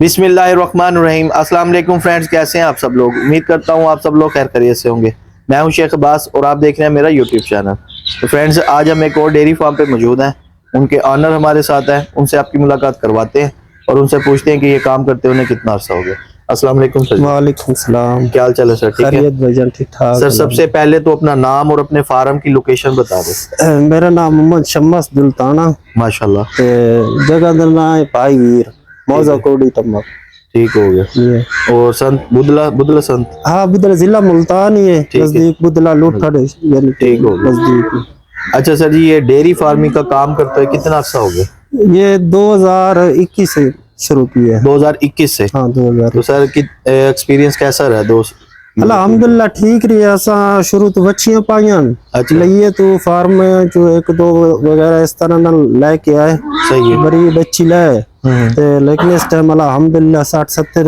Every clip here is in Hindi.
बिस्मिल्लाहिर्रहमानिर्रहीम। अस्सलाम वालेकुम फ्रेंड्स, कैसे हैं आप सब लोग। उम्मीद करता हूँ आप सब लोग खैर खैरियत से होंगे। मैं हूँ शेख अब्बास और आप देख रहे हैं मेरा यूट्यूब चैनल। तो फ्रेंड्स, आज हम एक और डेयरी फार्म पे मौजूद हैं। उनके ऑनर हमारे साथ हैं, उनसे आपकी मुलाकात करवाते हैं और उनसे पूछते हैं कि ये काम करते उन्हें कितना अर्सा हो गया। अस्सलाम वालेकुम सर। वालेकुम सलाम। क्या हाल चाल है सर? ठीक है भाईजान, ठीक ठाक। सर, सबसे पहले तो अपना नाम और अपने फार्म की लोकेशन बता दें। मेरा नाम मोहम्मद शम्मस दुल्ताना, माशाल्लाह। जगह का नाम है भाई वीर, मौजा कोडी तम्बक। ठीक हो गया। और संत बुदला बुदला संत? हाँ, बुदला जिला मुल्तान ही है, नजदीक बुदला लूठड़ यानी ठीक हो गया। नजदीक। अच्छा सर जी, ये डेयरी फार्मिंग का काम करते हुए कितना अर्सा हो गया? ये 2021 से शुरू किया है। 2021 से? हाँ, 2000। तो सर एक्सपीरियंस कैसा रहा दोस्त? अल्हम्दुलिल्लाह ठीक रही। ऐसा शुरू तो बच्चियां पाइयां। अच्छा। लिए तो फार्म में जो एक दो वगैरह इस तरह ना लेके आए। सही है। बड़ी बच्ची लाए लेकिन इस टाइम अल्हम्दुलिल्लाह 60-70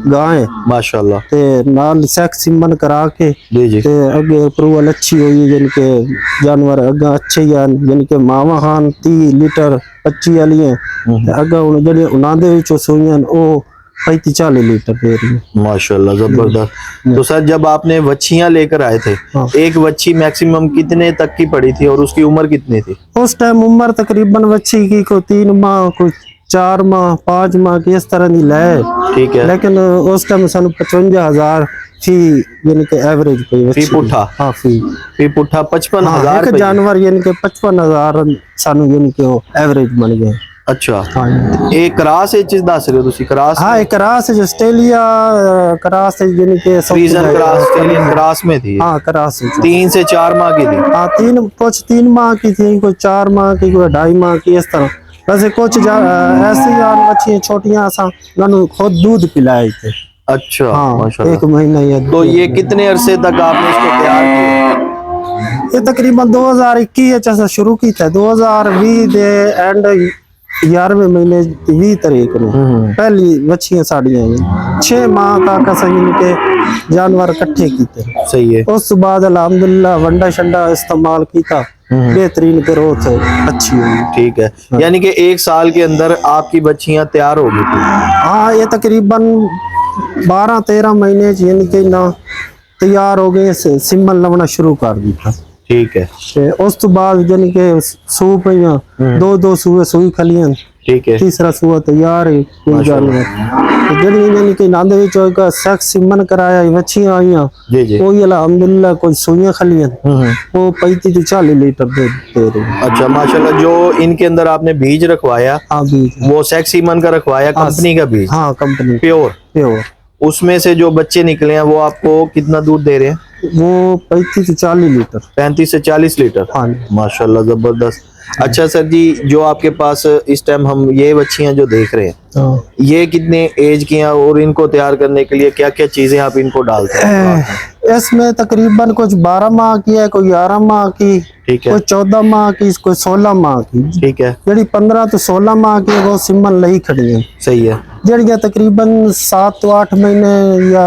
गाय माशाल्लाह ते नाल सेक्स सिमन करा के जी जी ते अगे अप्रूवल अच्छी हुई, जिनके जानवर अगा अच्छे ही हैं, जिनके मावा हान 30 लीटर 25 वाली हैं अगा हुन जेडी उना दे विचों सोईयां ओ 35-40 लीटर दे रही है। माशाल्लाह, जबरदस्त। तो सर, जब आपने वच्छियां लेकर आए थे, एक वच्छी मैक्सिमम कितने तक की पड़ी थी और उसकी उम्र कितनी थी? उस टाइम उम्र तकरीबन वच्छी की कोई 3 माह, कोई 4 माह, 5 माह की इस तरह की लाए। ठीक है। लेकिन उस टाइम सानू 55,000 फी यानी कि एवरेज पे फी पुठा। हाँ, फी पुठा 55,000 एक जानवर यानी कि 55,000 सानू यानी कि एवरेज बन गए। अच्छा। हाँ, एक क्रास है चीज दस रहे हो तुसी? क्रास? हाँ, एक क्रास है, ऑस्ट्रेलिया क्रास है, यानी कि फ्रीजन क्रास, ऑस्ट्रेलियन क्रास में थी। हाँ, क्रास है। 3 से 4 माह की थी। हाँ, कुछ 3 माह की थी, कोई 4 माह की, कोई 2.5 माह की, इस तरह। वैसे कुछ ऐसी बच्ची छोटियां खुद दूध पिलाए थे। अच्छा। हाँ, माशाल्लाह। 1 महीना या तो ये कितने अरसे तक आपने इसको तैयार किया? ये तकरीबन 2021 से शुरू की था। 2020 दे एंड 11वें महीने 20 तारीख को पहली बच्चियां साड़ियां आई। 6 माह का कसम के जानवर इकट्ठे किए। सही है। उस बाद अल्हम्दुलिल्लाह वंडा शंडा इस्तेमाल किया, बेहतरीन ग्रोथ अच्छी हुई। ठीक है। यानी कि 1 साल के अंदर आपकी बच्चियां तैयार हो गई थी? हाँ, ये तकरीबन 12-13 महीने यानी कि ना तैयार हो गए, सिमन लवना शुरू कर दिया। ठीक है। उस तो बाद यानी कि सू पईयां 2-2 सूए सुई खलियां। ठीक है। तीसरा सूआ तैयार है जानवर। यानी कि नांदे विच एक सेक्स सिमन कराया, बच्चियां आईयां जी जी, वो अल्हम्दुलिल्लाह कोई सुइयां खलियां वो 35-40 लीटर दे रही। अच्छा माशाल्लाह। जो इनके अंदर आपने बीज रखवाया? हाँ, बीज वो सेक्स सिमन का रखवाया, कंपनी का बीज? हाँ, कंपनी प्योर। उसमें से जो बच्चे निकले हैं वो आपको कितना दूध दे रहे हैं? वो 35 से 40 लीटर। 35 से 40 लीटर? हाँ माशाल्लाह, जबरदस्त। अच्छा सर जी, जो आपके पास इस टाइम हम ये बच्चियां जो देख रहे हैं, ये कितने एज की हैं और इनको तैयार करने के लिए क्या क्या चीजें आप इनको डालते हैं? इसमें तकरीबन कुछ 12 माह की है, कोई 11 माह की, ठीक है, कोई 14 माह की, कोई 16 माह की। ठीक है। जी 15 तो 16 माह की वो सिमन लही खड़ी है। सही है। जड़िया तकरीबन 7-8 महीने या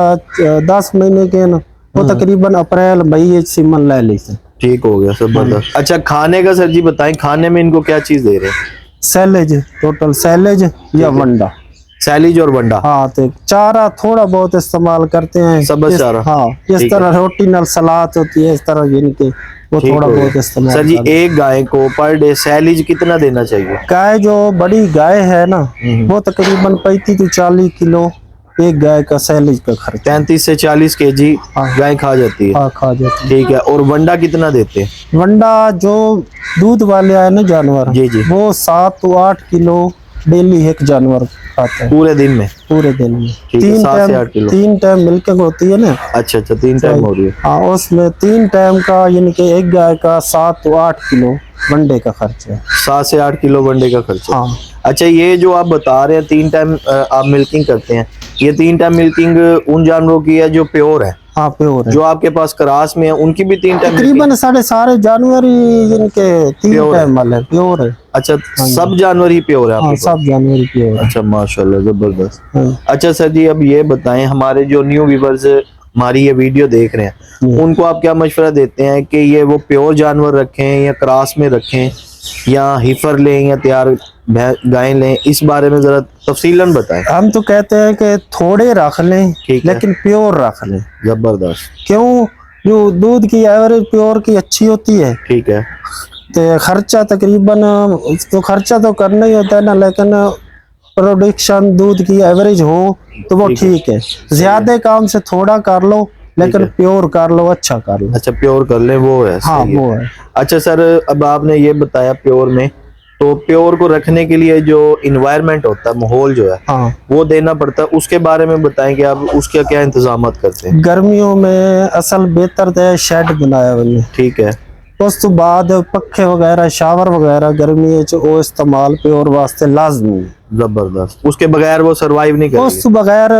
10 महीने के ना, वो तकरीबन अप्रैल मई सिमन ले ली से। ठीक हो गया, जबरदस्त। अच्छा, खाने का सर जी बताएं, खाने में इनको क्या चीज दे रहे हैं? सैलेज, टोटल सैलेज या वंडा। सैलेज और वंडा। हाँ, तो चारा थोड़ा बहुत इस्तेमाल करते हैं, सब चारा। हाँ, इस तरह रोटी नाल सलाद होती है, इस तरह इनके वो थोड़ा बहुत इस्तेमाल। सर जी, एक गाय को पर डे सैलेज कितना देना चाहिए? गाय जो बड़ी गाय है ना, वो तकरीबन 35 से 40 किलो एक गाय का सैलेज का खर्च। 35 से 40 केजी गाय खा जाती है? हाँ, खा जाती है। ठीक है। और वंडा कितना देते हैं? वंडा जो दूध वाले आए ना जानवर, जी जी, वो 7-8 किलो डेली एक जानवर खाता है पूरे दिन में? पूरे दिन में 7 से 8 किलो। 3 टाइम मिल्किंग होती है ना। अच्छा, 3 टाइम हो रही है। हाँ, उसमें 3 टाइम का यानी कि एक गाय का 7-8 किलो वनडे का खर्च है। 7 से 8 किलो वनडे का खर्च। हाँ। अच्छा, ये जो आप बता रहे हैं 3 टाइम आप मिल्किंग करते हैं, ये 3 टाइम मिल्किंग उन जानवरों की है जो प्योर है? हाँ, प्योर है। जो आपके पास क्रास में है उनकी भी 3 टाइम? तकरीबन सारे जानवर जिनके 3 टाइम वाले प्योर है। अच्छा, सब जानवर ही प्योर है? हाँ, सब जानवर ही प्योर है। अच्छा माशाल्लाह, जबरदस्त। अच्छा सर जी, अब ये बताएं, हमारे जो न्यू व्यूअर्स हमारी ये वीडियो देख रहे हैं, उनको आप क्या मशवरा देते हैं कि ये वो प्योर जानवर रखें या क्रॉस में रखें या हिफर लें या तैयार गायें लें, इस बारे में जरा तफसीलन बताएं। हम तो कहते हैं कि थोड़े रख लें लेकिन प्योर रख लें। जबरदस्त। क्यों? जो दूध की एवरेज प्योर की अच्छी होती है। ठीक है। तो खर्चा तकरीबन तो खर्चा तो करना ही होता है ना, लेकिन प्रोडक्शन दूध की एवरेज हो तो वो ठीक है। ज्यादा काम से थोड़ा कर लो लेकिन प्योर कर लो, अच्छा कर लो। अच्छा, प्योर कर ले, वो है। हाँ, वो है। अच्छा सर, अब आपने ये बताया प्योर में, तो प्योर को रखने के लिए जो इन्वायरमेंट होता है, माहौल जो है, हाँ, वो देना पड़ता है। उसके बारे में बताएं कि आप उसका क्या इंतजाम करते हैं। गर्मियों में असल बेहतर तो शेड बनाया मैंने। ठीक है। उस तो बाद पखे वगैरह, शावर वगैरह गर्मी वो इस्तेमाल प्योर वास्ते लाजमी है। जबरदस्त। उसके बगैर वो सरवाइव नहीं करेगी। उस बगैर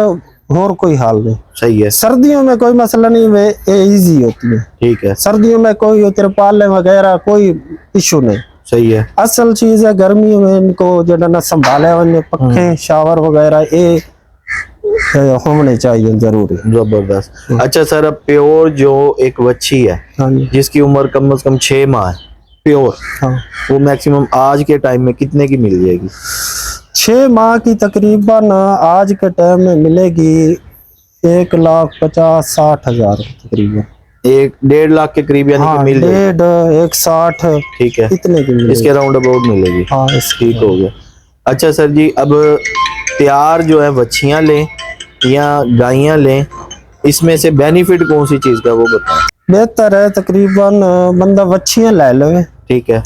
और कोई हाल नहीं। सही है। सर्दियों में कोई मसला नहीं, वे इजी होती है। ठीक है। सर्दियों में कोई तिरपाले वगैरह कोई इशू नहीं। सही है। असल चीज है गर्मियों में इनको जो ना संभाले पखे शावर वगैरह ये होने चाहिए जरूरी। जबरदस्त। अच्छा सर, अब प्योर जो एक बच्ची है जिसकी उम्र कम से कम 6 माह है, प्योर, हाँ, वो मैक्सिमम आज के टाइम में कितने की मिल जाएगी? 6 माह की तकरीबन आज के टाइम में मिलेगी 1,50,60,000 तकरीबन। 1-1.5 लाख के करीब यानी कि मिल जाएगी। 1.60। ठीक है, इतने की मिलेगी। इसके राउंड अबाउट मिलेगी। हाँ, ठीक हो गया। अच्छा सर जी, अब तैयार जो है बच्चियां लें या गायें लें, इसमें से बेनिफिट कौन सी चीज का वो बताएं। बेहतर है तकरीबन बंदा बच्चियां ले लो। ठीक है।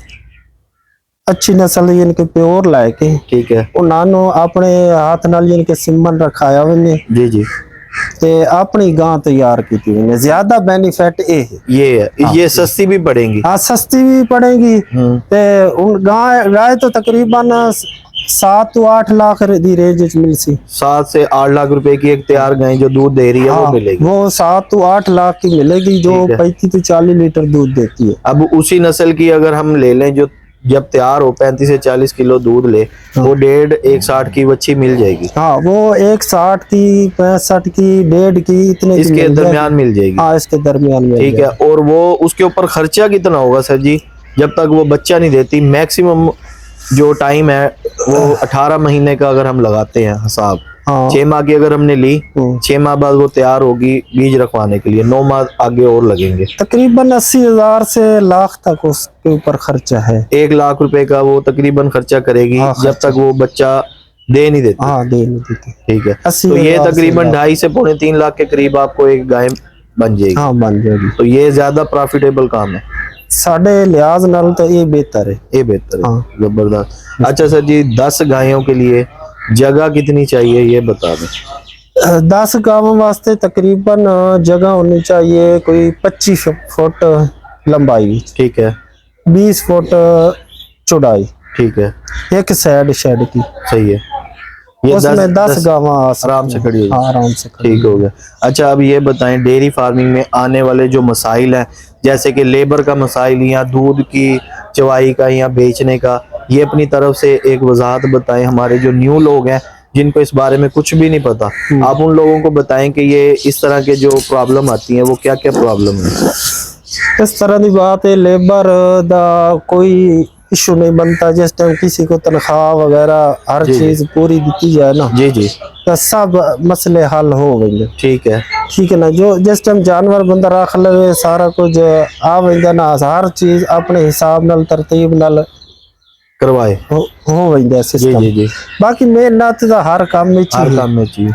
अच्छी नस्ल इनके प्योर लाके। ठीक है। उन्होंने अपने हाथ नाल इनके सिमन रखाया हुए। जी जी। ते अपनी गां तैयार की थी, ज्यादा बेनिफिट ये है। हाँ, ये सस्ती भी पड़ेगी। हाँ, सस्ती भी पड़ेगी। ते उन गाय तो तकरीबन 7 to 8 लाख दी रेंज मिल सी। 7 से 8 लाख रुपए की एक तैयार गाय जो दूध दे रही है, वो मिलेगी। वो 7 to 8 लाख की मिलेगी जो 35 to 40 लीटर दूध देती है। अब उसी नस्ल की अगर हम ले लें जो जब तैयार हो 35 से 40 किलो दूध ले, वो 1.5-1.60 की बच्ची मिल जाएगी। हाँ, वो 1.60 की, 65 की, 1.5 की, इतने इसके दरमियान मिल जाएगी। हाँ, इसके दरमियान में। ठीक है। और वो उसके ऊपर खर्चा कितना होगा सर जी, जब तक वो बच्चा नहीं देती? मैक्सिमम जो टाइम है वो 18 महीने का अगर हम लगाते हैं हिसाब। 6 माह की अगर हमने ली, 6 माह बाद वो तैयार होगी बीज रखवाने के लिए, 9 माह आगे और लगेंगे। तकरीबन 80,000 से लाख तक उसके ऊपर खर्चा है। 1 लाख रुपए का वो तकरीबन खर्चा करेगी। जब तक वो बच्चा दे नहीं देती। हाँ, दे नहीं देती। ठीक है। तो ये तकरीबन 2.5 से 2.25 लाख के करीब आपको एक गाय बन जाएगी। हाँ, बन जाएगी। तो ये ज्यादा प्रॉफिटेबल काम है। साढ़े लिहाज नाल तो ये बेहतर है। ये बेहतर है। जबरदस्त। अच्छा सर जी, 10 गायों के लिए जगह कितनी चाहिए ये बता दें। 10 गायों वास्ते तकरीबन जगह होनी चाहिए कोई 25 फुट लंबाई। ठीक है। 20 फुट चौड़ाई। ठीक है। एक साइड शेड की। सही है। ये उसमें 10 गावां आराम से खड़ी होगी। हाँ, आराम से खड़ी। ठीक हो गया। अच्छा, अब ये बताएं, डेयरी फार्मिंग में आने वाले जो मसाइल हैं, जैसे कि लेबर का मसाइल या दूध की चवाई का या बेचने का, ये अपनी तरफ से एक वजाहत बताएं। हमारे जो न्यू लोग हैं जिनको इस बारे में कुछ भी नहीं पता, आप उन लोगों को बताएं कि ये इस तरह के जो प्रॉब्लम आती हैं वो क्या क्या प्रॉब्लम है। इस तरह की बात है, लेबर दा कोई इशू नहीं बनता। जिस टाइम किसी को तनख्वाह वगैरह हर चीज पूरी दी जाए ना, जी जी, तो सब मसले हल हो गए। ठीक है। ठीक है ना। जो जिस टाइम जानवर बंदा रख ले, सारा कुछ आ वैंदा ना, हर चीज अपने हिसाब नाल तरतीब नाल करवाए हो वैंदा सिस्टम। जी जी। बाकी मेहनत दा हर काम में चाहिए।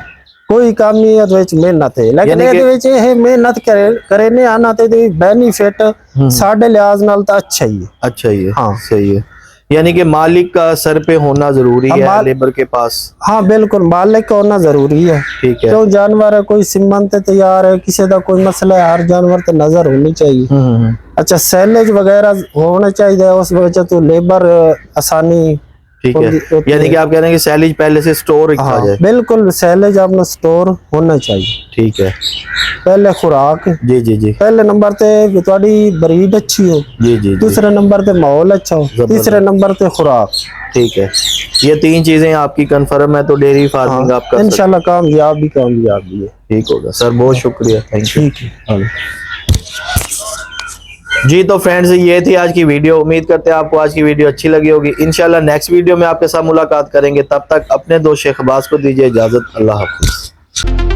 कोई काम नहीं है तो मेहनत है, लेकिन ये मेहनत करे ने आना तो बेनिफिट साढ़े लिहाज नाल तो अच्छा ही है। अच्छा ही है। हाँ, सही है। यानी कि मालिक का सर पे होना जरूरी है, लेबर के पास। हाँ, बिल्कुल, मालिक का होना जरूरी है। ठीक है। क्यों जानवर है, कोई सिमन ते तैयार है, किसी का कोई मसला है, हर जानवर ते नजर होनी चाहिए। अच्छा, सैलेज वगैरह होना चाहिए, उस वजह तो लेबर आसानी। ठीक है। यानी कि आप कह रहे हैं कि सैलेज पहले से स्टोर रखा जाए। बिल्कुल, सैलेज अपना स्टोर होना चाहिए। ठीक है। पहले खुराक। जी जी जी। पहले नंबर ते तुम्हारी ब्रीड अच्छी हो। जी जी। दूसरे नंबर ते माहौल अच्छा हो। तीसरे नंबर ते खुराक। ठीक है। ये 3 चीजें आपकी कंफर्म है तो डेयरी फार्मिंग आपका इंशाल्लाह कामयाब भी है। ठीक होगा सर, बहुत शुक्रिया। Thank you. जी तो फ्रेंड्स ये थी आज की वीडियो। उम्मीद करते हैं आपको आज की वीडियो अच्छी लगी होगी। इंशाल्लाह नेक्स्ट वीडियो में आपके साथ मुलाकात करेंगे। तब तक अपने दोस्त शेख अब्बास को दीजिए इजाजत। अल्लाह हाफिज।